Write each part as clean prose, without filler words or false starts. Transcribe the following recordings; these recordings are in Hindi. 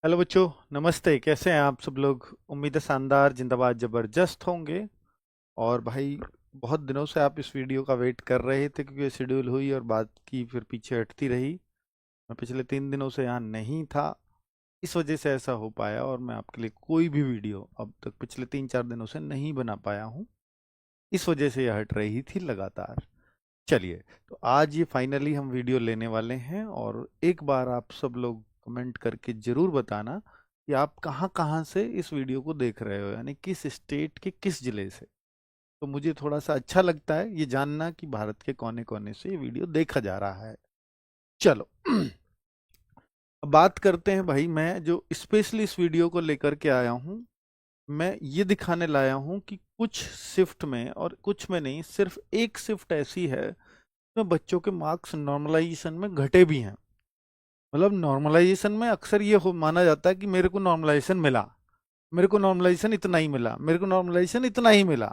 हेलो बच्चों, नमस्ते। कैसे हैं आप सब लोग? उम्मीद है शानदार, जिंदाबाद, जबरदस्त होंगे। और भाई, बहुत दिनों से आप इस वीडियो का वेट कर रहे थे क्योंकि शेड्यूल हुई और बात की फिर पीछे हटती रही। मैं पिछले 3 दिनों से यहाँ नहीं था, इस वजह से ऐसा हो पाया और मैं आपके लिए कोई भी वीडियो अब तक पिछले 3-4 दिनों से नहीं बना पाया हूँ। इस वजह से यह हट रही थी लगातार। चलिए, तो आज ये फाइनली हम वीडियो लेने वाले हैं और एक बार आप सब लोग कमेंट करके जरूर बताना कि आप कहाँ कहाँ से इस वीडियो को देख रहे हो, यानी किस स्टेट के किस जिले से। तो मुझे थोड़ा सा अच्छा लगता है ये जानना कि भारत के कोने कोने से ये वीडियो देखा जा रहा है। चलो अब बात करते हैं भाई। मैं जो स्पेशली इस वीडियो को लेकर के आया हूँ, मैं ये दिखाने लाया हूँ कि कुछ शिफ्ट में और कुछ में नहीं, सिर्फ एक शिफ्ट ऐसी है में बच्चों के मार्क्स नॉर्मलाइजेशन में घटे भी हैं। मतलब नॉर्मलाइजेशन में अक्सर ये हो माना जाता है कि मेरे को नॉर्मलाइजेशन मिला, मेरे को नॉर्मलाइजेशन इतना ही मिला, मेरे को नॉर्मलाइजेशन इतना ही मिला।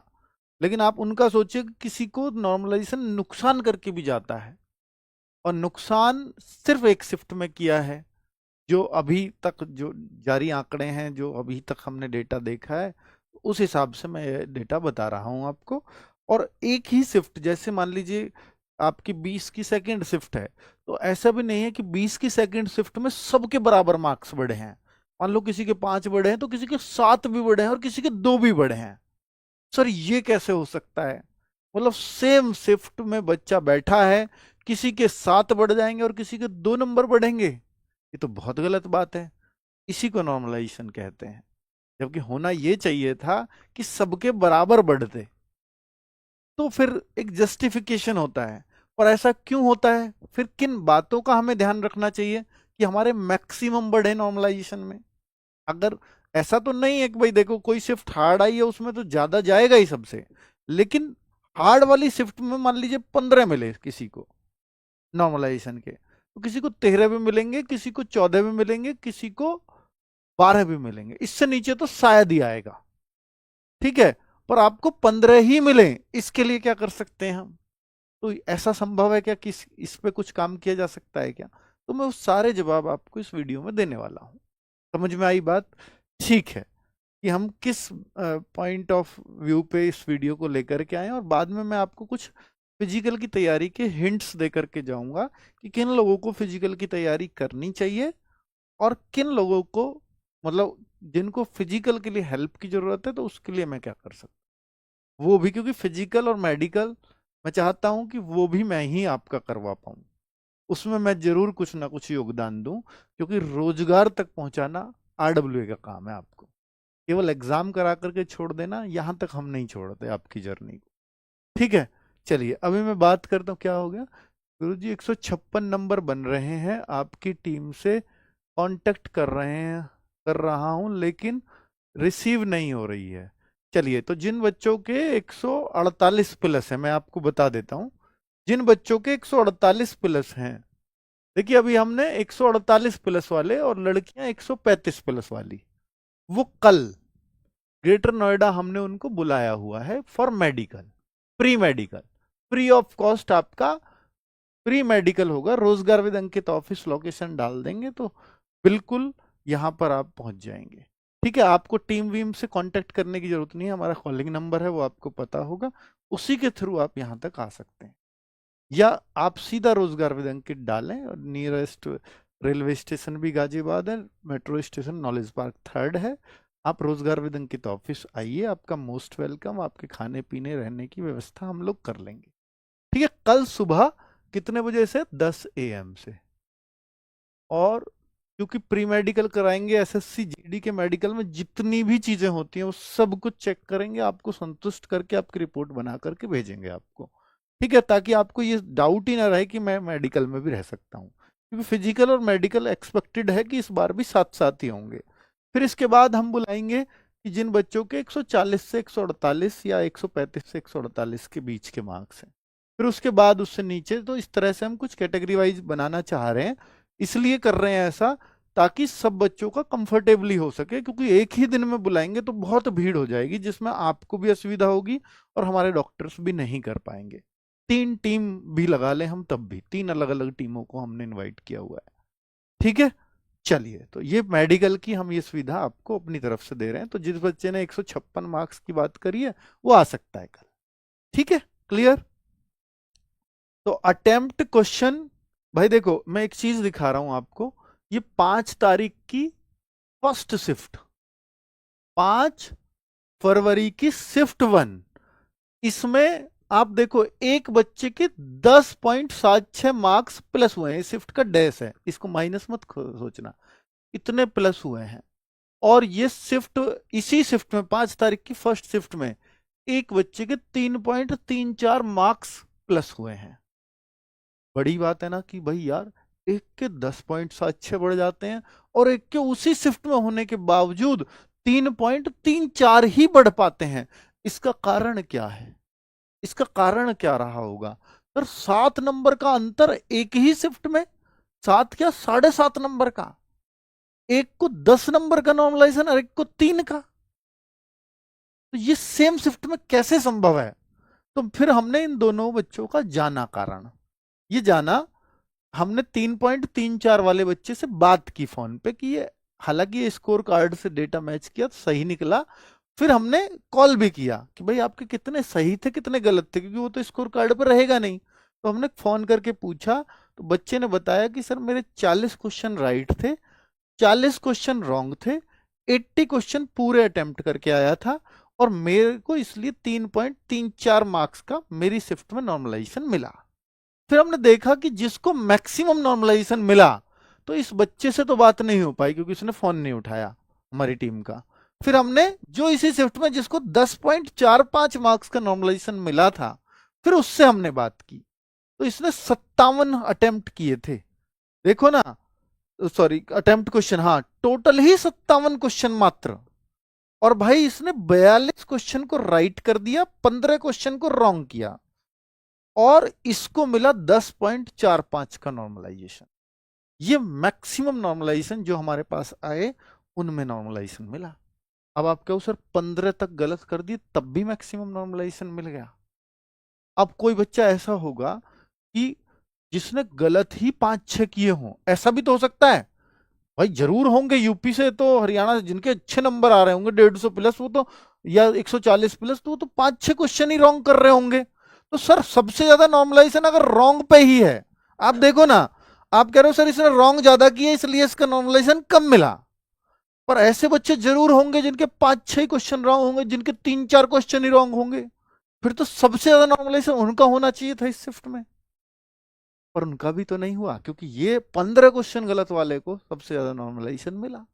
लेकिन आप उनका सोचिए कि किसी को नॉर्मलाइजेशन नुकसान करके भी जाता है, और नुकसान सिर्फ एक शिफ्ट में किया है। जो अभी तक जो जारी आंकड़े हैं, जो अभी तक हमने डेटा देखा है, उस हिसाब से मैं ये डेटा बता रहा हूं आपको। और एक ही शिफ्ट, जैसे मान लीजिए आपकी 20 की सेकंड शिफ्ट है, तो ऐसा भी नहीं है कि 20 की सेकंड शिफ्ट में सबके बराबर मार्क्स बढ़े हैं। मान लो किसी के 5 बढ़े हैं तो किसी के 7 भी बढ़े हैं और किसी के 2 भी बढ़े हैं। सर ये कैसे हो सकता है? मतलब सेम शिफ्ट में बच्चा बैठा है, किसी के 7 बढ़ जाएंगे और किसी के 2 नंबर बढ़ेंगे। ये तो बहुत गलत बात है। इसी को नॉर्मलाइजेशन कहते हैं। जबकि होना ये चाहिए था कि सबके बराबर बढ़ते, तो फिर एक जस्टिफिकेशन होता है। और ऐसा क्यों होता है? फिर किन बातों का हमें ध्यान रखना चाहिए कि हमारे मैक्सिमम बढ़े नॉर्मलाइजेशन में? अगर ऐसा तो नहीं है कि भाई देखो कोई शिफ्ट हार्ड आई है उसमें तो ज्यादा जाएगा ही सबसे, लेकिन हार्ड वाली शिफ्ट में मान लीजिए 15 मिले किसी को नॉर्मलाइजेशन के, तो किसी को 13 भी मिलेंगे, किसी को 14 भी मिलेंगे, किसी को 12 भी मिलेंगे। इससे नीचे तो शायद ही आएगा। ठीक है, पर आपको 15 ही मिले, इसके लिए क्या कर सकते हैं हम? तो ऐसा संभव है क्या कि इस पे कुछ काम किया जा सकता है क्या? तो मैं उस सारे जवाब आपको इस वीडियो में देने वाला हूँ। समझ में आई बात? ठीक है, कि हम किस पॉइंट ऑफ व्यू पे इस वीडियो को लेकर के आए, और बाद में मैं आपको कुछ फिजिकल की तैयारी के हिंट्स दे करके जाऊंगा कि किन लोगों को फिजिकल की तैयारी करनी चाहिए और किन लोगों को, मतलब जिनको फिजिकल के लिए हेल्प की जरूरत है, तो उसके लिए मैं क्या कर सकता हूँ। वो भी क्योंकि फिजिकल और मेडिकल मैं चाहता हूं कि वो भी मैं ही आपका करवा पाऊं। उसमें मैं जरूर कुछ ना कुछ योगदान दूं, क्योंकि रोजगार तक पहुंचाना आरडब्ल्यूए का काम है। आपको केवल एग्जाम करा करके छोड़ देना, यहां तक हम नहीं छोड़ते आपकी जर्नी को। ठीक है, चलिए अभी मैं बात करता हूँ क्या हो गया। गुरुजी 156 नंबर बन रहे हैं, आपकी टीम से कांटेक्ट कर रहे हैं, कर रहा हूं, लेकिन रिसीव नहीं हो रही है। चलिए, तो जिन बच्चों के 148 प्लस है, मैं आपको बता देता हूं। जिन बच्चों के 148 प्लस हैं, देखिए अभी हमने 148 प्लस वाले और लड़कियां 135 प्लस वाली, वो कल ग्रेटर नोएडा हमने उनको बुलाया हुआ है for medical, pre medical, free of cost आपका प्री मेडिकल होगा। रोजगार विद अंकित ऑफिस लोकेशन डाल देंगे तो बिल्कुल यहाँ पर आप पहुंच जाएंगे। ठीक है, आपको टीम वीम से कांटेक्ट करने की जरूरत नहीं है, हमारा कॉलिंग नंबर है वो आपको पता होगा, उसी के थ्रू आप यहाँ तक आ सकते हैं। या आप सीधा रोजगार विद अंकित डालें, और नियरेस्ट रेलवे स्टेशन भी गाजियाबाद है, metro station knowledge park 3rd है। आप रोजगार विद अंकित ऑफिस आइए, आपका मोस्ट वेलकम। आपके खाने पीने रहने की व्यवस्था हम लोग कर लेंगे। ठीक है, कल सुबह कितने बजे से? 10 AM से। और क्योंकि प्री मेडिकल कराएंगे, एसएससी जीडी के मेडिकल में जितनी भी चीजें होती हैं वो सब कुछ चेक करेंगे, आपको संतुष्ट करके आपकी रिपोर्ट बना करके भेजेंगे आपको। ठीक है, ताकि आपको ये डाउट ही ना रहे कि मैं मेडिकल में भी रह सकता हूँ, क्योंकि फिजिकल और मेडिकल एक्सपेक्टेड है कि इस बार भी साथ साथ ही होंगे। फिर इसके बाद हम बुलाएंगे कि जिन बच्चों के 140 से 148 या 135 से 148 के बीच के मार्क्स हैं। फिर उसके बाद उससे नीचे, तो इस तरह से हम कुछ कैटेगरी वाइज बनाना चाह रहे हैं। इसलिए कर रहे हैं ऐसा ताकि सब बच्चों का कंफर्टेबली हो सके, क्योंकि एक ही दिन में बुलाएंगे तो बहुत भीड़ हो जाएगी, जिसमें आपको भी असुविधा होगी और हमारे डॉक्टर्स भी नहीं कर पाएंगे। 3 टीम भी लगा लें हम, तब भी 3 अलग अलग टीमों को हमने इनवाइट किया हुआ है। ठीक है, चलिए, तो ये मेडिकल की हम ये सुविधा आपको अपनी तरफ से दे रहे हैं, तो जिस बच्चे ने 156 मार्क्स की बात करी है वो आ सकता है कल। ठीक है, क्लियर। तो अटेम्प्ट क्वेश्चन, भाई देखो मैं एक चीज दिखा रहा हूं आपको, ये 5 तारीख की फर्स्ट शिफ्ट, 5 फरवरी की शिफ्ट 1, इसमें आप देखो एक बच्चे के 10.76 मार्क्स प्लस हुए हैं। शिफ्ट का डैश है, इसको माइनस मत सोचना, इतने प्लस हुए हैं। और ये शिफ्ट, इसी शिफ्ट में 5 तारीख की फर्स्ट शिफ्ट में एक बच्चे के 3.34 मार्क्स प्लस हुए हैं। बड़ी बात है ना कि भाई यार, एक के 10.76 बढ़ जाते हैं और एक के उसी शिफ्ट में होने के बावजूद 3.34 ही बढ़ पाते हैं। इसका कारण क्या है? इसका कारण क्या रहा होगा सर? 7 नंबर का अंतर एक ही शिफ्ट में, 7 क्या 7.5 नंबर का, एक को 10 नंबर का नॉर्मलाइजेशन और एक को 3 का। तो ये सेम शिफ्ट में कैसे संभव है? तो फिर हमने इन दोनों बच्चों का जाना कारण, ये जाना, हमने 3.34 वाले बच्चे से बात की फोन पे कि ये, हालांकि ये स्कोर कार्ड से डेटा मैच किया तो सही निकला। फिर हमने कॉल भी किया कि भाई आपके कितने सही थे कितने गलत थे, क्योंकि वो तो स्कोर कार्ड पर रहेगा नहीं। तो हमने फोन करके पूछा, तो बच्चे ने बताया कि सर मेरे 40 क्वेश्चन राइट थे, 40 क्वेश्चन रॉन्ग थे, 80 क्वेश्चन पूरे अटेम्प्ट करके आया था, और मेरे को इसलिए 3.34 मार्क्स का मेरी शिफ्ट में नॉर्मलाइजेशन मिला। फिर हमने देखा कि जिसको मैक्सिमम नॉर्मलाइजेशन मिला, तो इस बच्चे से तो बात नहीं हो पाई क्योंकि उसने फोन नहीं उठाया हमारी टीम का। फिर हमने जो इसी शिफ्ट में जिसको 10.45 मार्क्स का नॉर्मलाइजेशन मिला था, फिर उससे हमने बात की, तो इसने 57 अटेम्प्ट किए थे। देखो ना, सॉरी अटेम्प्ट क्वेश्चन, हाँ टोटल ही 57 क्वेश्चन मात्र। और भाई इसने 42 क्वेश्चन को राइट कर दिया, 15 क्वेश्चन को रॉन्ग किया, और इसको मिला 10.45 का नॉर्मलाइजेशन। ये मैक्सिमम नॉर्मलाइजेशन जो हमारे पास आए उनमें नॉर्मलाइजेशन मिला। अब आप कहो सर 15 तक गलत कर दिए तब भी मैक्सिमम नॉर्मलाइजेशन मिल गया। अब कोई बच्चा ऐसा होगा कि जिसने गलत ही 5-6 किए हों, ऐसा भी तो हो सकता है। भाई जरूर होंगे, यूपी से तो हरियाणा से जिनके अच्छे नंबर आ रहे होंगे 150 प्लस, वो तो, या 140 प्लस, तो वो तो 5-6 क्वेश्चन ही रॉन्ग कर रहे होंगे। तो सर सबसे ज्यादा नॉर्मलाइजेशन अगर रॉन्ग पे ही है, आप देखो ना, आप कह रहे हो सर इसने रॉन्ग ज्यादा किए इसलिए इसका नॉर्मलाइजेशन कम मिला, पर ऐसे बच्चे जरूर होंगे जिनके 5-6 क्वेश्चन रॉन्ग होंगे, जिनके 3-4 क्वेश्चन ही रॉन्ग होंगे। फिर तो सबसे ज्यादा नॉर्मलाइजेशन उनका होना चाहिए था इस शिफ्ट में, पर उनका भी तो नहीं हुआ, क्योंकि ये 15 क्वेश्चन गलत वाले को सबसे ज्यादा नॉर्मलाइजेशन मिला।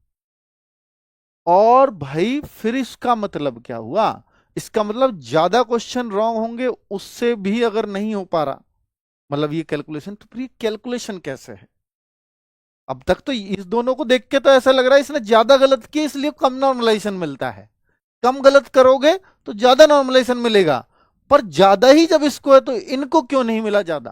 और भाई फिर इसका मतलब क्या हुआ? इसका मतलब ज्यादा क्वेश्चन रॉन्ग होंगे उससे भी अगर नहीं हो पा रहा, मतलब ये कैलकुलेशन, तो फिर ये कैलकुलेशन कैसे है? अब तक तो इस दोनों को देख के तो ऐसा लग रहा है इसने ज्यादा गलत किया इसलिए कम नॉर्मलाइजेशन मिलता है। कम गलत करोगे तो ज्यादा नॉर्मलाइजेशन मिलेगा, पर ज्यादा ही जब इसको है तो इनको क्यों नहीं मिला ज्यादा?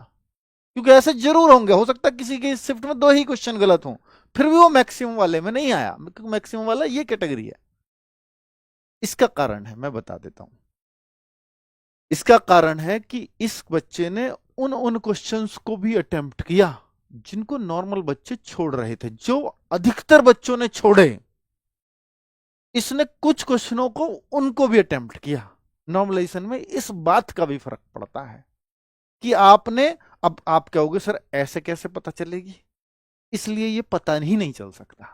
क्योंकि ऐसे जरूर होंगे, हो सकता है किसी के शिफ्ट में 2 ही क्वेश्चन गलत हों, फिर भी वो मैक्सिमम वाले में नहीं आया, क्योंकि मैक्सिमम वाला ये कैटेगरी है। इसका कारण है, मैं बता देता हूं। इसका कारण है कि इस बच्चे ने उन उन क्वेश्चंस को भी अटेम्प्ट किया जिनको नॉर्मल बच्चे छोड़ रहे थे, जो अधिकतर बच्चों ने छोड़े, इसने कुछ क्वेश्चनों को उनको भी अटेम्प्ट किया। नॉर्मलाइजेशन में इस बात का भी फर्क पड़ता है कि आपने, अब आप कहोगे सर ऐसे कैसे पता चलेगी? इसलिए ये पता ही नहीं चल सकता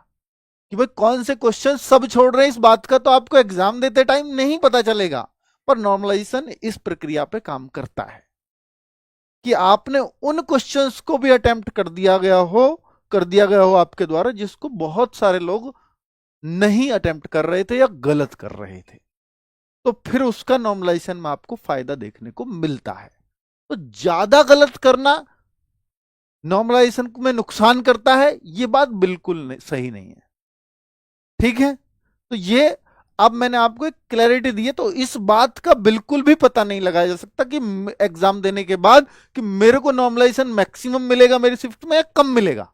कि भाई कौन से क्वेश्चन सब छोड़ रहे हैं, इस बात का तो आपको एग्जाम देते टाइम नहीं पता चलेगा, पर नॉर्मलाइजेशन इस प्रक्रिया पे काम करता है कि आपने उन क्वेश्चंस को भी अटेम्प्ट कर दिया गया हो आपके द्वारा जिसको बहुत सारे लोग नहीं अटेम्प्ट कर रहे थे या गलत कर रहे थे, तो फिर उसका नॉर्मलाइजेशन में आपको फायदा देखने को मिलता है। तो ज्यादा गलत करना नॉर्मलाइजेशन में नुकसान करता है, ये बात बिल्कुल सही नहीं है। ठीक है, तो ये अब मैंने आपको एक क्लैरिटी दी है, तो इस बात का बिल्कुल भी पता नहीं लगाया जा सकता कि एग्जाम देने के बाद कि मेरे को नॉर्मलाइजेशन मैक्सिमम मिलेगा मेरी शिफ्ट में या कम मिलेगा।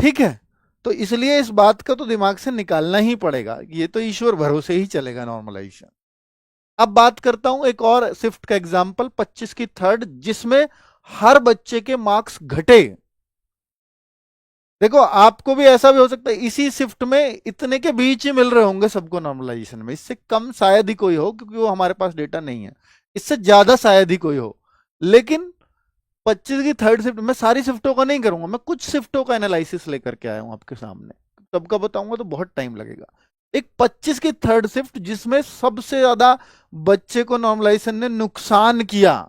ठीक है, तो इसलिए इस बात का तो दिमाग से निकालना ही पड़ेगा, ये तो ईश्वर भरोसे ही चलेगा नॉर्मलाइजेशन। अब बात करता हूं एक और शिफ्ट का एग्जाम्पल, 25 की थर्ड, जिसमें हर बच्चे के मार्क्स घटे। देखो आपको भी ऐसा भी हो सकता है इसी शिफ्ट में इतने के बीच ही मिल रहे होंगे सबको नॉर्मलाइजेशन में, इससे कम शायद ही कोई हो क्योंकि वो हमारे पास डेटा नहीं है, इससे ज्यादा शायद ही कोई हो। लेकिन 25 की थर्ड शिफ्ट, मैं सारी शिफ्टों का नहीं करूंगा, मैं कुछ शिफ्टों का एनालिसिस लेकर के आया हूं आपके सामने, सबका बताऊंगा तो बहुत टाइम लगेगा। एक 25 की थर्ड शिफ्ट जिसमें सबसे ज्यादा बच्चे को नॉर्मलाइजेशन ने नुकसान किया,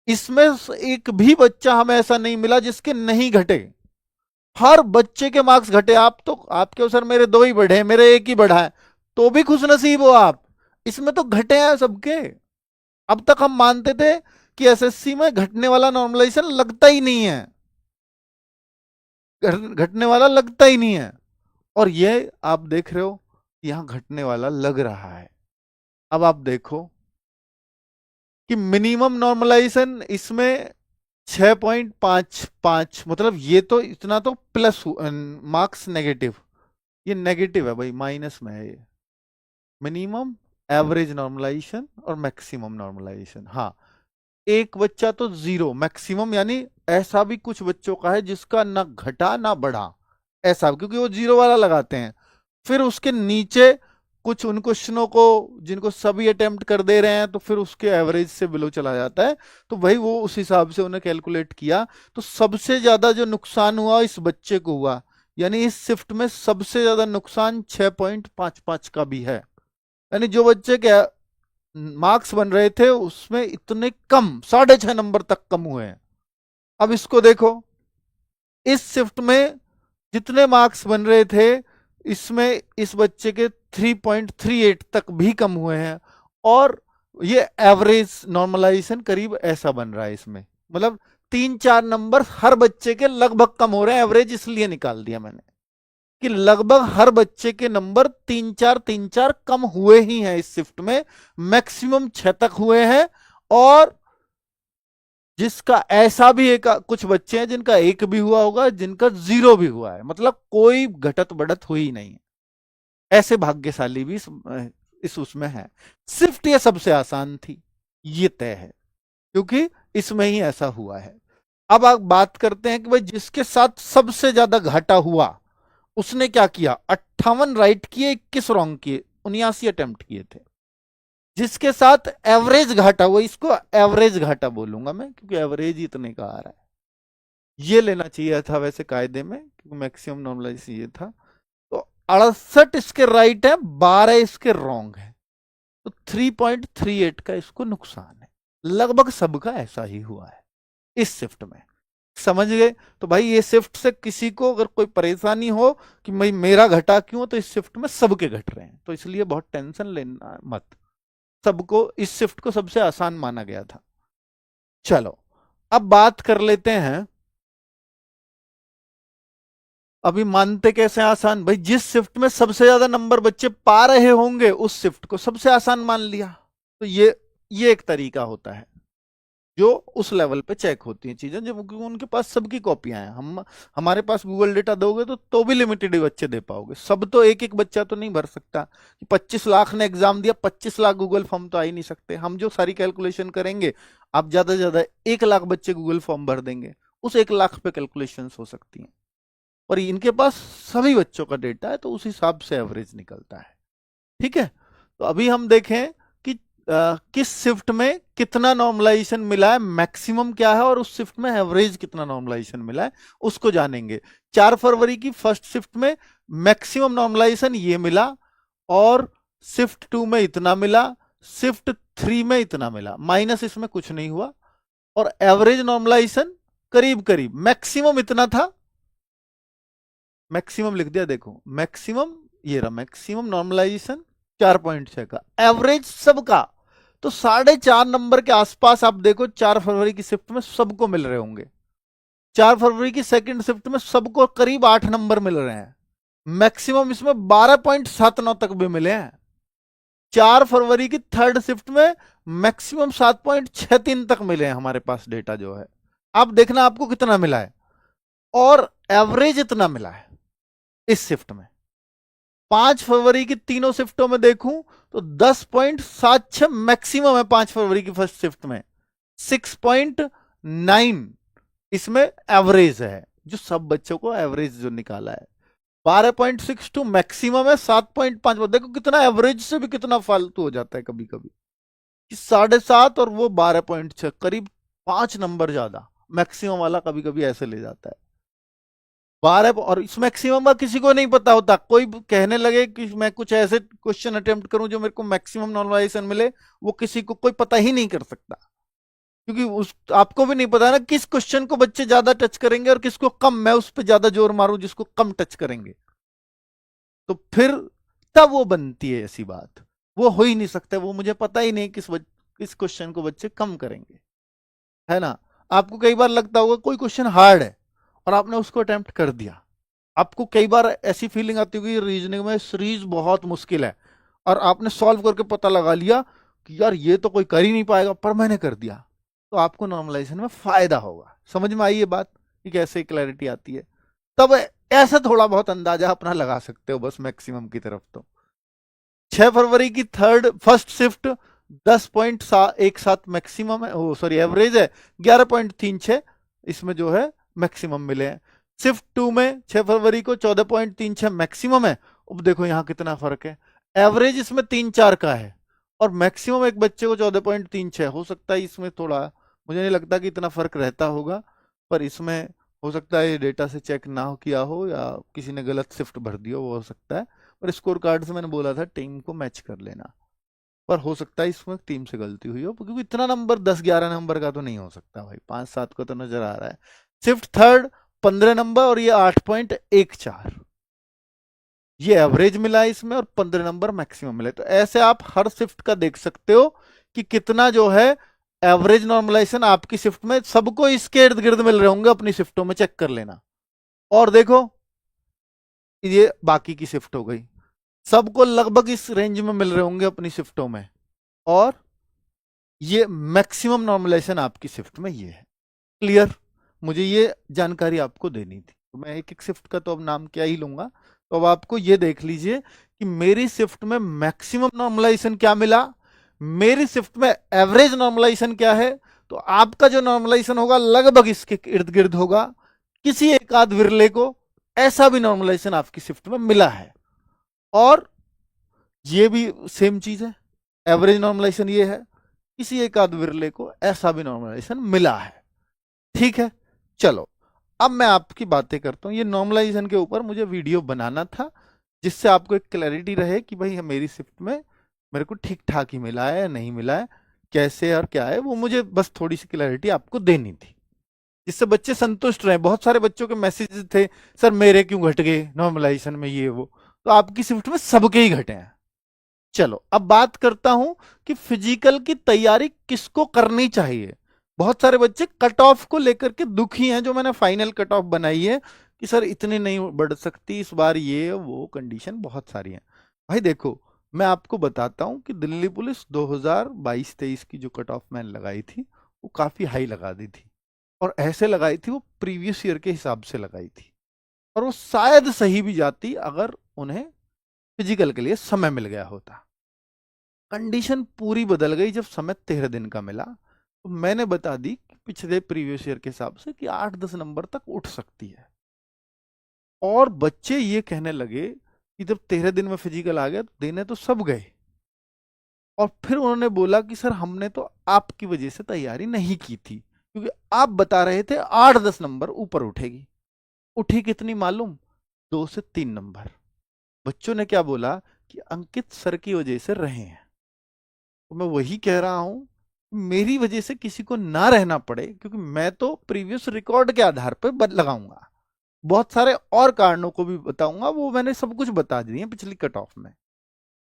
इसमें एक भी बच्चा हमें ऐसा नहीं मिला जिसके नहीं घटे, हर बच्चे के मार्क्स घटे। आप तो आपके सर मेरे दो ही बढ़े, मेरे एक ही बढ़ा है, तो भी खुश नसीब हो आप, इसमें तो घटे हैं सबके। अब तक हम मानते थे कि एसएससी में घटने वाला नॉर्मलाइजेशन लगता ही नहीं है, घटने वाला लगता ही नहीं है, और ये आप देख रहे हो यहां घटने वाला लग रहा है। अब आप देखो कि मिनिमम नॉर्मलाइजेशन इसमें 6.55, मतलब ये तो इतना तो प्लस मार्क्स नेगेटिव, ये नेगेटिव है भाई, माइनस में है ये। मिनिमम, एवरेज नॉर्मलाइजेशन और मैक्सिमम नॉर्मलाइजेशन, हाँ एक बच्चा तो जीरो, मैक्सिमम यानी ऐसा भी कुछ बच्चों का है जिसका ना घटा ना बढ़ा, ऐसा क्योंकि वो जीरो वाला लगाते हैं। फिर उसके नीचे कुछ उन क्वेश्चनों को जिनको सभी अटेम्प्ट कर दे रहे हैं तो फिर उसके एवरेज से बिलो चला जाता है, तो भाई वो उस हिसाब से उन्हें कैलकुलेट किया। तो सबसे ज्यादा जो नुकसान हुआ इस बच्चे को हुआ, यानी इस शिफ्ट में सबसे ज्यादा नुकसान 6.55 का भी है, यानी जो बच्चे के मार्क्स बन रहे थे उसमें इतने कम, 6.5 नंबर तक कम हुए हैं। अब इसको देखो, इस शिफ्ट में जितने मार्क्स बन रहे थे इसमें इस बच्चे के 3.38 तक भी कम हुए हैं, और ये एवरेज नॉर्मलाइजेशन करीब ऐसा बन रहा है इसमें, मतलब 3-4 नंबर हर बच्चे के लगभग कम हो रहे हैं, एवरेज इसलिए निकाल दिया मैंने कि लगभग हर बच्चे के नंबर 3-4 कम हुए ही हैं इस शिफ्ट में, मैक्सिमम 6 तक हुए हैं। और जिसका ऐसा भी एक कुछ बच्चे हैं जिनका एक भी हुआ होगा, जिनका जीरो भी हुआ है, मतलब कोई घटत बढ़त हुई नहीं, ऐसे भाग्यशाली भी इस उसमें है। शिफ्ट ये सबसे आसान थी, ये तय है, क्योंकि इसमें ही ऐसा हुआ है। अब आप बात करते हैं कि भाई जिसके साथ सबसे ज्यादा घाटा हुआ उसने क्या किया, 58 राइट किए, 21 रॉन्ग किए, 79 अटेम्प्ट किए थे। जिसके साथ एवरेज घाटा हुआ, इसको एवरेज घाटा बोलूंगा मैं क्योंकि एवरेज इतने का आ रहा है, ये लेना चाहिए था वैसे कायदे में क्योंकि मैक्सिमम नॉर्मलाइज ये था। तो 68 इसके राइट है, 12 इसके रॉन्ग है, तो 3.38 का इसको नुकसान है। लगभग सबका ऐसा ही हुआ है इस शिफ्ट में, समझ गए? तो भाई ये शिफ्ट से किसी को अगर कोई परेशानी हो कि भाई मेरा घटा क्यों, तो इस शिफ्ट में सबके घट रहे हैं, तो इसलिए बहुत टेंशन लेना मत, सबको इस शिफ्ट को सबसे आसान माना गया था। चलो अब बात कर लेते हैं, अभी मानते कैसे आसान, भाई जिस शिफ्ट में सबसे ज्यादा नंबर बच्चे पा रहे होंगे उस शिफ्ट को सबसे आसान मान लिया, तो ये एक तरीका होता है जो उस लेवल पे चेक होती हैं चीजें, जब क्योंकि उनके पास सबकी कॉपियां हैं, हम हमारे पास गूगल डेटा दोगे तो भी लिमिटेड ही बच्चे दे पाओगे, सब तो एक एक बच्चा तो नहीं भर सकता कि 25 लाख ने एग्जाम दिया 25 लाख गूगल फॉर्म तो आ ही नहीं सकते। हम जो सारी कैलकुलेशन करेंगे, आप ज्यादा से ज्यादा 1 लाख बच्चे गूगल फॉर्म भर देंगे, उस 1 लाख पे कैलकुलेशन हो सकती हैं, और इनके पास सभी बच्चों का डेटा है तो उस हिसाब से एवरेज निकलता है। ठीक है, तो अभी हम देखें कि किस शिफ्ट में कितना नॉर्मलाइजेशन मिला है, मैक्सिमम क्या है, और उस शिफ्ट में एवरेज कितना नॉर्मलाइजेशन मिला है उसको जानेंगे। 4 फरवरी की फर्स्ट शिफ्ट में मैक्सिमम नॉर्मलाइजेशन ये मिला, और शिफ्ट 2 में इतना मिला, शिफ्ट 3 में इतना मिला, माइनस इसमें कुछ नहीं हुआ, और एवरेज नॉर्मलाइजेशन करीब करीब, मैक्सिमम इतना था, मैक्सिमम लिख दिया, देखो मैक्सिमम ये रहा, मैक्सिमम नॉर्मलाइजेशन 4.6 का, एवरेज सबका तो 4.5 नंबर के आसपास आप देखो 4 फरवरी की शिफ्ट में सबको मिल रहे होंगे, 4 फरवरी की सेकंड शिफ्ट में सबको करीब 8 नंबर मिल रहे हैं, मैक्सिमम इसमें 12.79 तक भी मिले हैं। 4 फरवरी की थर्ड शिफ्ट में मैक्सिमम 7.63 तक मिले हैं, हमारे पास डेटा जो है, आप देखना आपको कितना मिला है, और एवरेज इतना मिला है इस शिफ्ट में। 5 फरवरी की तीनों शिफ्टों में देखूं तो 10.76 मैक्सिमम है 5 फरवरी की फर्स्ट शिफ्ट में, 6.9 इसमें एवरेज है, जो सब बच्चों को एवरेज जो निकाला है 12.62 मैक्सिमम है 7.5। देखो कितना एवरेज से भी कितना फालतू हो जाता है कभी कभी कि 7.5 और वो 12.6, करीब 5 नंबर ज्यादा मैक्सिमम वाला कभी कभी ऐसे ले जाता है 12। और इस मैक्सिमम का किसी को नहीं पता होता, कोई कहने लगे कि मैं कुछ ऐसे क्वेश्चन अटेम्प्ट करूं जो मेरे को मैक्सिमम नॉर्मलाइजेशन मिले, वो किसी को कोई पता ही नहीं कर सकता, क्योंकि उस आपको भी नहीं पता ना किस क्वेश्चन को बच्चे ज्यादा टच करेंगे और किसको कम, मैं उस पर ज्यादा जोर मारूं जिसको कम टच करेंगे, तो फिर तब वो बनती है ऐसी बात। वो हो ही नहीं सकता, वो मुझे पता ही नहीं किस क्वेश्चन को बच्चे कम करेंगे, है ना। आपको कई बार लगता होगा कोई क्वेश्चन हार्ड है और आपने उसको अटेम्प्ट कर दिया, आपको कई बार ऐसी फीलिंग आती होगी रीजनिंग में सीरीज बहुत मुश्किल है और आपने सॉल्व करके पता लगा लिया कि यार ये तो कोई कर ही नहीं पाएगा, पर मैंने कर दिया, तो आपको नॉर्मलाइजेशन में फायदा होगा। समझ में आई ये बात कि कैसे क्लैरिटी आती है। तब ऐसा थोड़ा बहुत अंदाजा अपना लगा सकते हो बस मैक्सिमम की तरफ। तो 6 फरवरी की फर्स्ट शिफ्ट 10.17 मैक्सिमम है, ओ सॉरी एवरेज है 11.36, इसमें जो है मैक्सिमम मिले हैं। शिफ्ट 2 में 6 फरवरी को 14.36 मैक्सिमम है। अब देखो यहाँ कितना फर्क है, एवरेज इसमें 3-4 का है और मैक्सिमम एक बच्चे को 14.36। हो सकता है इसमें थोड़ा, मुझे नहीं लगता कि इतना फर्क रहता होगा, पर इसमें हो सकता है ये डेटा से चेक ना हो किया हो या किसी ने गलत शिफ्ट भर दी हो, वो हो सकता है। पर स्कोर कार्ड से मैंने बोला था टीम को मैच कर लेना, पर हो सकता है इसमें टीम से गलती हुई हो, क्योंकि इतना नंबर 10-11 नंबर का तो नहीं हो सकता भाई, 5-7 का तो नजर आ रहा है। शिफ्ट थर्ड 15 नंबर और ये 8.14, ये एवरेज मिला है इसमें और 15 नंबर मैक्सिमम मिले। तो ऐसे आप हर शिफ्ट का देख सकते हो कि कितना जो है एवरेज नॉर्मलाइजेशन आपकी शिफ्ट में, सबको इसके इर्द गिर्द मिल रहे होंगे, अपनी शिफ्टों में चेक कर लेना। और देखो ये बाकी की शिफ्ट हो गई, सबको लगभग इस रेंज में मिल रहे होंगे अपनी शिफ्टों में, और ये मैक्सिमम नॉर्मलाइजेशन आपकी शिफ्ट में ये है। क्लियर, मुझे ये जानकारी आपको देनी थी, तो मैं एक एक शिफ्ट का तो अब नाम क्या ही लूंगा। तो अब आपको ये देख लीजिए कि मेरी शिफ्ट में मैक्सिमम नॉर्मलाइजेशन क्या मिला, मेरी शिफ्ट में एवरेज नॉर्मलाइजेशन क्या है। तो आपका जो नॉर्मलाइजेशन होगा लगभग इसके इर्द गिर्द होगा, किसी एक आध विरले को ऐसा भी नॉर्मलाइजेशन आपकी शिफ्ट में मिला है, और ये भी सेम चीज है, एवरेज नॉर्मलाइजेशन ये है, किसी एक आध विरले को ऐसा भी नॉर्मलाइजेशन मिला है। ठीक है, चलो अब मैं आपकी बातें करता हूं। ये नॉर्मलाइजेशन के ऊपर मुझे वीडियो बनाना था जिससे आपको एक क्लैरिटी रहे कि भाई मेरी शिफ्ट में मेरे को ठीक ठाक ही मिला है या नहीं मिला है, कैसे और क्या है, वो मुझे बस थोड़ी सी क्लैरिटी आपको देनी थी जिससे बच्चे संतुष्ट रहे। बहुत सारे बच्चों के मैसेज थे सर मेरे क्यों घट गए नॉर्मलाइजेशन में ये वो, तो आपकी शिफ्ट में सबके ही घटे हैं। चलो अब बात करता हूं कि फिजिकल की तैयारी किसको करनी चाहिए। बहुत सारे बच्चे कट ऑफ को लेकर के दुखी हैं, जो मैंने फाइनल कट ऑफ बनाई है कि सर इतनी नहीं बढ़ सकती इस बार, ये वो कंडीशन बहुत सारी हैं। भाई देखो मैं आपको बताता हूं कि दिल्ली पुलिस 2022-23 की जो कट ऑफ मैंने लगाई थी वो काफी हाई लगा दी थी, और ऐसे लगाई थी वो प्रीवियस ईयर के हिसाब से लगाई थी, और वो शायद सही भी जाती अगर उन्हें फिजिकल के लिए समय मिल गया होता। कंडीशन पूरी बदल गई जब समय 13 दिन का मिला, तो मैंने बता दी कि पिछले प्रीवियस ईयर के हिसाब से कि 8-10 नंबर तक उठ सकती है। और बच्चे ये कहने लगे कि जब 13 दिन में फिजिकल आ गया तो देने तो सब गए, और फिर उन्होंने बोला कि सर हमने तो आपकी वजह से तैयारी नहीं की थी, क्योंकि आप बता रहे थे 8-10 नंबर ऊपर उठेगी। उठी कितनी मालूम? 2 से 3 नंबर। बच्चों ने क्या बोला कि अंकित सर की वजह से रहे हैं। तो मैं वही कह रहा हूं, मेरी वजह से किसी को ना रहना पड़े, क्योंकि मैं तो प्रीवियस रिकॉर्ड के आधार पर लगाऊंगा, बहुत सारे और कारणों को भी बताऊंगा, वो मैंने सब कुछ बता दिए पिछली कट ऑफ में।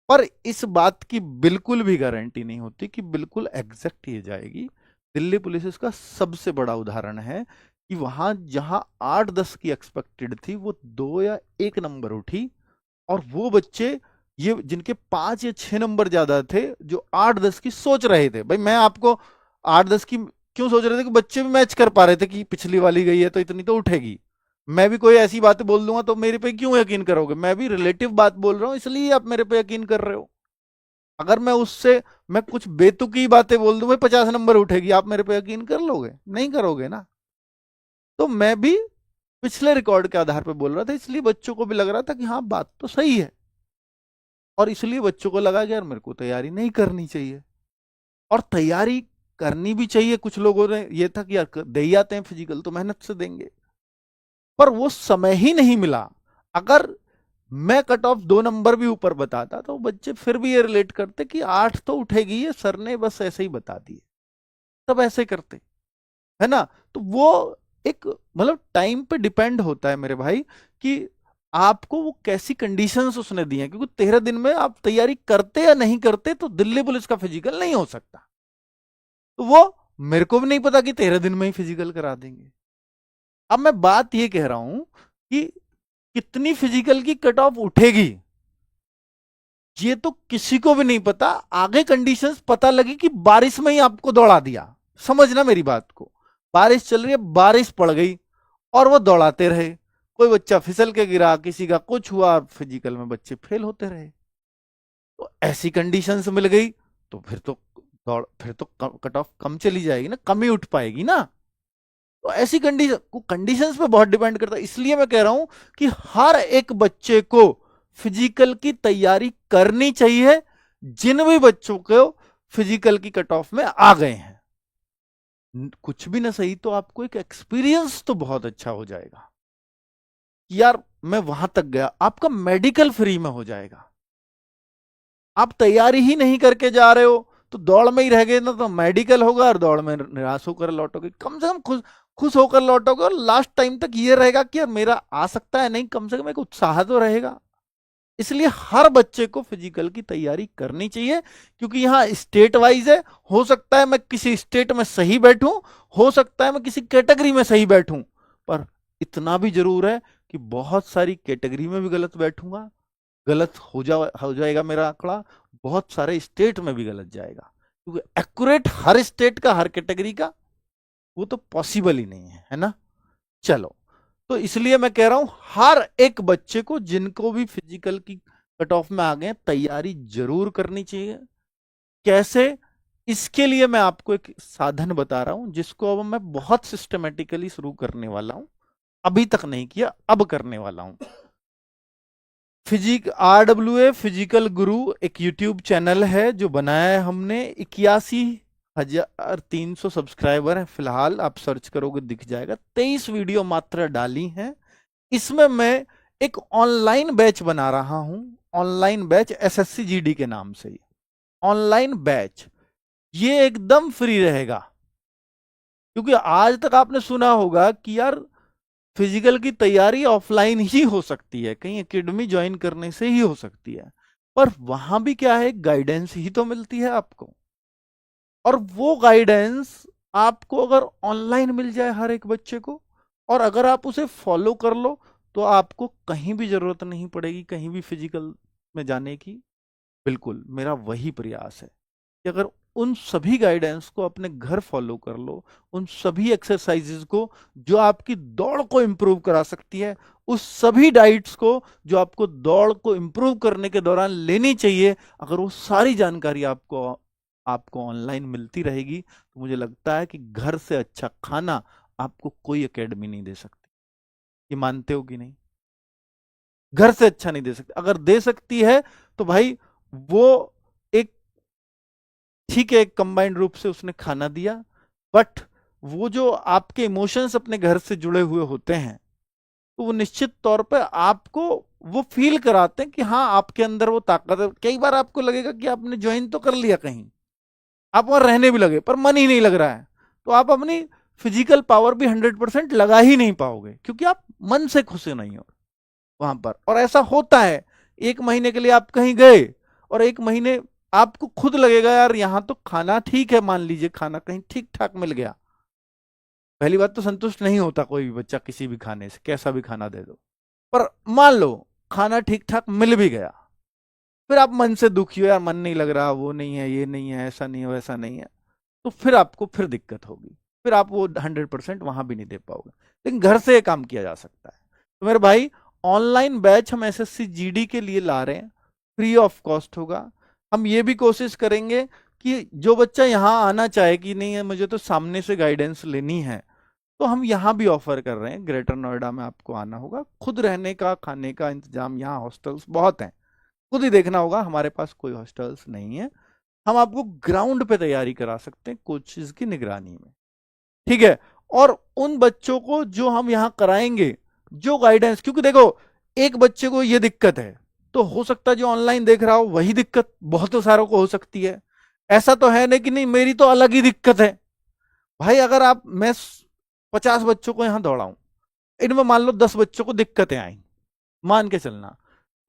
पर इस बात की बिल्कुल भी गारंटी नहीं होती कि बिल्कुल एग्जैक्ट ही जाएगी। दिल्ली पुलिस इसका सबसे बड़ा उदाहरण है कि वहां जहां 8-10 की एक्सपेक्टेड थी वो 2 या 1 नंबर उठी, और वो बच्चे ये जिनके 5 या 6 नंबर ज्यादा थे जो 8-10 की सोच रहे थे। भाई मैं आपको 8-10 की क्यों सोच रहे थे कि बच्चे भी मैच कर पा रहे थे कि पिछली वाली गई है तो इतनी तो उठेगी। मैं भी कोई ऐसी बातें बोल दूंगा तो मेरे पे क्यों यकीन करोगे, मैं भी रिलेटिव बात बोल रहा हूं इसलिए आप मेरे पे यकीन कर रहे हो। अगर मैं कुछ बेतुकी बातें बोल दूं भाई 50 नंबर उठेगी, आप मेरे पे यकीन कर लोगे? नहीं करोगे ना। तो मैं भी पिछले रिकॉर्ड के आधार पर बोल रहा था, इसलिए बच्चों को भी लग रहा था कि हाँ बात तो सही है, और इसलिए बच्चों को लगा कि यार मेरे को तैयारी नहीं करनी चाहिए, और तैयारी करनी भी चाहिए। कुछ लोगों ने ये था कि यार दे ही आते हैं फिजिकल तो मेहनत से देंगे, पर वो समय ही नहीं मिला। अगर मैं कट ऑफ 2 नंबर भी ऊपर बताता तो बच्चे फिर भी ये रिलेट करते कि 8 तो उठेगी, ये सर ने बस ऐसे ही बता दिए, सब ऐसे करते, है ना। तो वो एक मतलब टाइम पे डिपेंड होता है मेरे भाई, कि आपको वो कैसी कंडीशंस उसने दी हैं, क्योंकि 13 दिन में आप तैयारी करते या नहीं करते तो दिल्ली पुलिस का फिजिकल नहीं हो सकता। तो वो मेरे को भी नहीं पता कि 13 दिन में ही फिजिकल करा देंगे। अब मैं बात ये कह रहा हूं कि कितनी फिजिकल की कट ऑफ उठेगी ये तो किसी को भी नहीं पता। आगे कंडीशंस पता लगी कि बारिश में ही आपको दौड़ा दिया, समझना मेरी बात को। बारिश चल रही है, बारिश पड़ गई और वो दौड़ाते रहे, कोई बच्चा फिसल के गिरा, किसी का कुछ हुआ, फिजिकल में बच्चे फेल होते रहे। तो ऐसी कंडीशंस मिल गई तो फिर तो दौड़, फिर तो कट ऑफ कम चली जाएगी ना, कम ही उठ पाएगी ना। तो ऐसी कंडीशंस पे बहुत डिपेंड करता है। इसलिए मैं कह रहा हूं कि हर एक बच्चे को फिजिकल की तैयारी करनी चाहिए, जिन भी बच्चों को फिजिकल की कट ऑफ में आ गए हैं। कुछ भी ना सही तो आपको एक एक्सपीरियंस तो बहुत अच्छा हो जाएगा, यार मैं वहां तक गया, आपका मेडिकल फ्री में हो जाएगा। आप तैयारी ही नहीं करके जा रहे हो तो दौड़ में ही रह गए ना, तो मेडिकल होगा और दौड़ में निराश होकर लौटोगे। कम से कम खुश खुश होकर लौटोगे, और लास्ट टाइम तक ये रहेगा कि यार मेरा आ सकता है, नहीं कम से कम एक उत्साह तो रहेगा। इसलिए हर बच्चे को फिजिकल की तैयारी करनी चाहिए, क्योंकि यहाँ स्टेट वाइज है। हो सकता है मैं किसी स्टेट में सही बैठूं, हो सकता है मैं किसी कैटेगरी में सही बैठूं, पर इतना भी जरूर है कि बहुत सारी कैटेगरी में भी गलत बैठूंगा, गलत हो जाएगा मेरा आंकड़ा, बहुत सारे स्टेट में भी गलत जाएगा, क्योंकि एक्यूरेट हर स्टेट का, हर कैटेगरी का वो तो पॉसिबल ही नहीं है ना। चलो, तो इसलिए मैं कह रहा हूं हर एक बच्चे को, जिनको भी फिजिकल की कट ऑफ में आ गए, तैयारी जरूर करनी चाहिए। कैसे? इसके लिए मैं आपको एक साधन बता रहा हूं, जिसको अब मैं बहुत सिस्टमेटिकली शुरू करने वाला हूं, अभी तक नहीं किया, अब करने वाला हूं। RWA फिजिकल गुरु एक यूट्यूब चैनल है जो बनाया है हमने, 81,300 सब्सक्राइबर है फिलहाल, आप सर्च करोगे दिख जाएगा। 23 वीडियो मात्र डाली हैं। इसमें मैं एक ऑनलाइन बैच बना रहा हूं, ऑनलाइन बैच SSC GD के नाम से। ऑनलाइन बैच ये एकदम फ्री रहेगा, क्योंकि आज तक आपने सुना होगा कि यार फिजिकल की तैयारी ऑफलाइन ही हो सकती है, कहीं एकेडमी ज्वाइन करने से ही हो सकती है, पर वहां भी क्या है, गाइडेंस ही तो मिलती है आपको। और वो गाइडेंस आपको अगर ऑनलाइन मिल जाए हर एक बच्चे को, और अगर आप उसे फॉलो कर लो, तो आपको कहीं भी जरूरत नहीं पड़ेगी कहीं भी फिजिकल में जाने की। बिल्कुल मेरा वही प्रयास है कि अगर उन सभी गाइडेंस को अपने घर फॉलो कर लो, उन सभी एक्सरसाइजेज को जो आपकी दौड़ को इंप्रूव करा सकती है, उस सभी डाइट्स को जो आपको दौड़ को इंप्रूव करने के दौरान लेनी चाहिए, अगर वो सारी जानकारी आपको आपको ऑनलाइन मिलती रहेगी, तो मुझे लगता है कि घर से अच्छा खाना आपको कोई एकेडमी नहीं दे सकती। ये मानते हो कि नहीं? घर से अच्छा नहीं दे सकती। अगर दे सकती है तो भाई वो एक, ठीक है, एक कंबाइंड रूप से उसने खाना दिया, बट वो जो आपके इमोशंस अपने घर से जुड़े हुए होते हैं, तो वो निश्चित तौर पर आपको वो फील कराते हैं कि हाँ आपके अंदर वो ताकत है। कई बार आपको लगेगा कि आपने ज्वाइन तो कर लिया कहीं, आप वहां रहने भी लगे, पर मन ही नहीं लग रहा है, तो आप अपनी फिजिकल पावर भी 100% लगा ही नहीं पाओगे, क्योंकि आप मन से खुश नहीं हो वहां पर। और ऐसा होता है, 1 महीने के लिए आप कहीं गए और 1 महीने आपको खुद लगेगा यार यहां तो खाना ठीक है, मान लीजिए खाना कहीं ठीक ठाक मिल गया। पहली बात तो संतुष्ट नहीं होता कोई भी बच्चा किसी भी खाने से, कैसा भी खाना दे दो, पर मान लो खाना ठीक ठाक मिल भी गया, फिर आप मन से दुखी हो, यार मन नहीं लग रहा, वो नहीं है, ये नहीं है, ऐसा नहीं है, वैसा नहीं है, तो फिर आपको फिर दिक्कत होगी, फिर आप वो 100% वहां भी नहीं दे पाओगे। लेकिन घर से ये काम किया जा सकता है। तो मेरे भाई, ऑनलाइन बैच हम SSC GD के लिए ला रहे हैं, फ्री ऑफ कॉस्ट होगा। हम ये भी कोशिश करेंगे कि जो बच्चा यहाँ आना चाहे कि नहीं है मुझे तो सामने से गाइडेंस लेनी है, तो हम यहाँ भी ऑफर कर रहे हैं, ग्रेटर नोएडा में आपको आना होगा, खुद रहने का खाने का इंतजाम, यहाँ हॉस्टल्स बहुत हैं, खुद ही देखना होगा, हमारे पास कोई हॉस्टल्स नहीं है, हम आपको ग्राउंड पे तैयारी करा सकते हैं कोचेस की निगरानी में, ठीक है। और उन बच्चों को जो हम यहाँ कराएंगे, जो गाइडेंस, क्योंकि देखो एक बच्चे को ये दिक्कत है तो हो सकता है जो ऑनलाइन देख रहा हो वही दिक्कत बहुत सारों को हो सकती है, ऐसा तो है नहीं कि नहीं मेरी तो अलग ही दिक्कत है। भाई अगर आप, मैं 50 बच्चों को यहां दौड़ाऊं, इनमें मान लो 10 बच्चों को दिक्कतें आई, मान के चलना,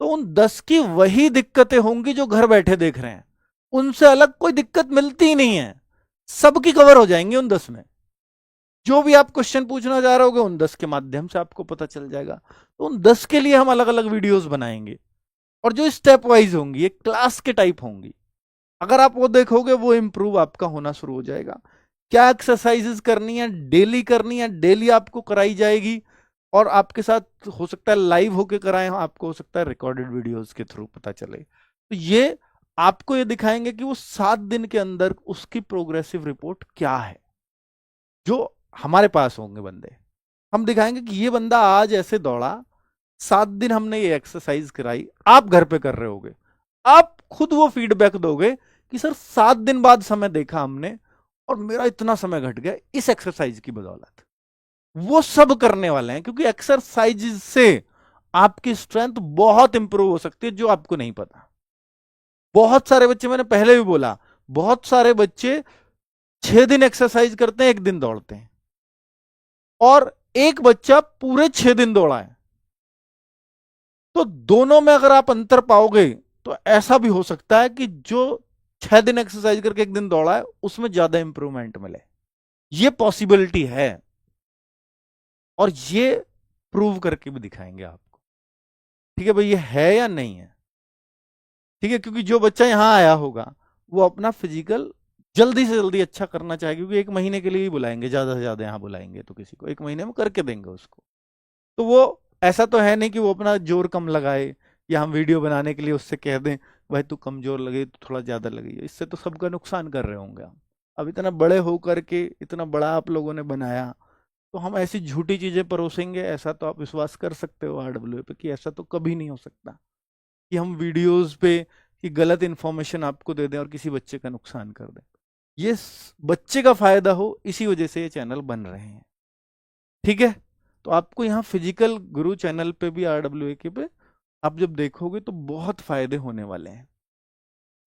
तो उन 10 की वही दिक्कतें होंगी जो घर बैठे देख रहे हैं, उनसे अलग कोई दिक्कत मिलती ही नहीं है, सबकी कवर हो जाएंगे उन 10 में। जो भी आप क्वेश्चन पूछना चाह रहे होगे उन 10 के माध्यम से आपको पता चल जाएगा। तो उन 10 के लिए हम अलग अलग वीडियोस बनाएंगे, और जो स्टेप वाइज होंगी, एक क्लास के टाइप होंगी, अगर आप वो देखोगे वो इंप्रूव आपका होना शुरू हो जाएगा। क्या एक्सरसाइजेस करनी है, डेली करनी है, डेली आपको कराई जाएगी, और आपके साथ हो सकता है लाइव होके कराएं, आपको हो सकता है रिकॉर्डेड वीडियोस के थ्रू पता चले। तो ये आपको ये दिखाएंगे कि वो 7 दिन के अंदर उसकी प्रोग्रेसिव रिपोर्ट क्या है, जो हमारे पास होंगे बंदे, हम दिखाएंगे कि ये बंदा आज ऐसे दौड़ा, 7 दिन हमने ये एक्सरसाइज कराई, आप घर पे कर रहे होगे, आप खुद वो फीडबैक दोगे कि सर 7 दिन बाद समय देखा हमने और मेरा इतना समय घट गया इस एक्सरसाइज की बदौलत। वो सब करने वाले हैं, क्योंकि एक्सरसाइज से आपकी स्ट्रेंथ बहुत इंप्रूव हो सकती है, जो आपको नहीं पता। बहुत सारे बच्चे, मैंने पहले भी बोला, बहुत सारे बच्चे 6 दिन एक्सरसाइज करते हैं, 1 दिन दौड़ते हैं, और एक बच्चा पूरे 6 दिन दौड़ा है। तो दोनों में अगर आप अंतर पाओगे तो ऐसा भी हो सकता है कि जो 6 दिन एक्सरसाइज करके 1 दिन दौड़ा है उसमें ज्यादा इंप्रूवमेंट मिले, ये पॉसिबिलिटी है, और ये प्रूव करके भी दिखाएंगे आपको, ठीक है भाई, ये है या नहीं है, ठीक है। क्योंकि जो बच्चा यहां आया होगा वो अपना फिजिकल जल्दी से जल्दी अच्छा करना चाहेगा, क्योंकि 1 महीने के लिए ही बुलाएंगे, ज्यादा से ज्यादा यहां बुलाएंगे तो किसी को 1 महीने में करके देंगे उसको। तो वो ऐसा तो है नहीं कि वो अपना जोर कम लगाए, या हम वीडियो बनाने के लिए उससे कह दें भाई तू कमजोर लगे तो थोड़ा ज्यादा लगे, इससे तो सबका नुकसान कर रहे होंगे हम। अब इतना बड़े हो करके इतना बड़ा आप लोगों ने बनाया, तो हम ऐसी झूठी चीजें परोसेंगे, ऐसा तो आप विश्वास कर सकते हो RWA पे कि ऐसा तो कभी नहीं हो सकता कि हम वीडियोस पे कि गलत इंफॉर्मेशन आपको दे दें और किसी बच्चे का नुकसान कर दें। ये बच्चे का फायदा हो, इसी वजह से ये चैनल बन रहे हैं, ठीक है। तो आपको यहाँ फिजिकल गुरु चैनल पे भी RWA के पे आप जब देखोगे तो बहुत फायदे होने वाले हैं।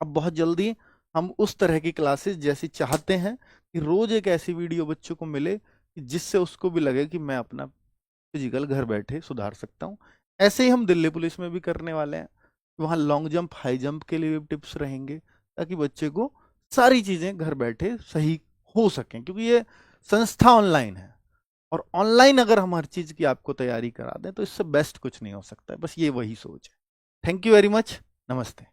अब बहुत जल्दी हम उस तरह की क्लासेस जैसी चाहते हैं कि रोज एक ऐसी वीडियो बच्चों को मिले कि जिससे उसको भी लगे कि मैं अपना फिजिकल घर बैठे सुधार सकता हूँ। ऐसे ही हम दिल्ली पुलिस में भी करने वाले हैं, वहाँ लॉन्ग जंप हाई जंप के लिए भी टिप्स रहेंगे, ताकि बच्चे को सारी चीज़ें घर बैठे सही हो सकें, क्योंकि ये संस्था ऑनलाइन है, और ऑनलाइन अगर हम हर चीज़ की आपको तैयारी करा दें तो इससे बेस्ट कुछ नहीं हो सकता है, बस ये वही सोच है। थैंक यू वेरी मच, नमस्ते।